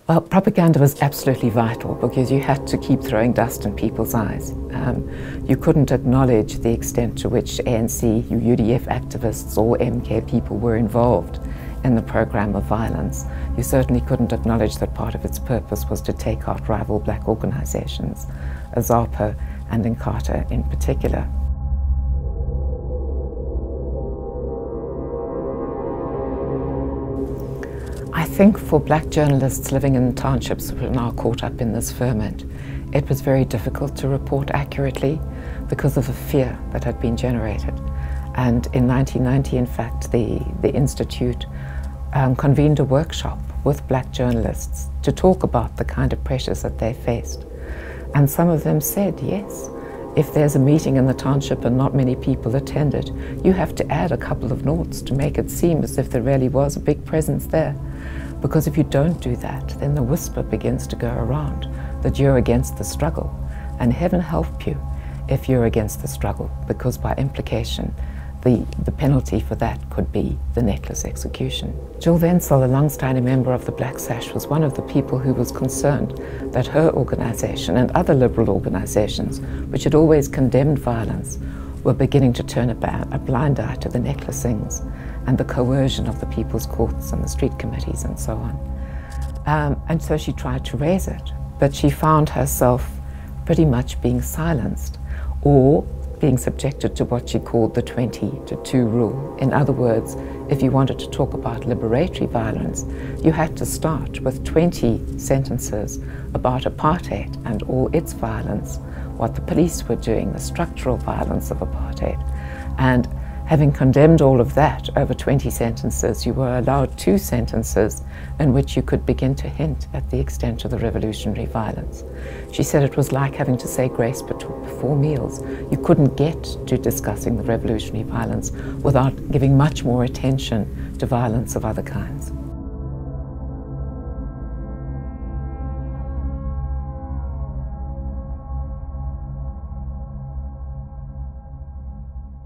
Well, propaganda was absolutely vital because you had to keep throwing dust in people's eyes. You couldn't acknowledge the extent to which ANC, UDF activists or MK people were involved in the program of violence. You certainly couldn't acknowledge that part of its purpose was to take out rival black organizations, ZAPO and Inkatha in particular. I think for black journalists living in townships who are now caught up in this ferment, it was very difficult to report accurately because of the fear that had been generated. And in 1990, in fact, the Institute convened a workshop with black journalists to talk about the kind of pressures that they faced. And some of them said, yes, if there's a meeting in the township and not many people attended, you have to add a couple of noughts to make it seem as if there really was a big presence there. Because if you don't do that, then the whisper begins to go around that you're against the struggle. And heaven help you if you're against the struggle, because by implication, the penalty for that could be the necklace execution. Jill Wenzel, a long-standing member of the Black Sash, was one of the people who was concerned that her organization and other liberal organizations, which had always condemned violence, were beginning to turn a blind eye to the necklacings and the coercion of the people's courts and the street committees and so on. And so she tried to raise it, but she found herself pretty much being silenced or being subjected to what she called the 20-2 rule. In other words, if you wanted to talk about liberatory violence, you had to start with 20 sentences about apartheid and all its violence, what the police were doing, the structural violence of apartheid. And having condemned all of that over 20 sentences, you were allowed 2 sentences in which you could begin to hint at the extent of the revolutionary violence. She said it was like having to say grace before meals. You couldn't get to discussing the revolutionary violence without giving much more attention to violence of other kinds.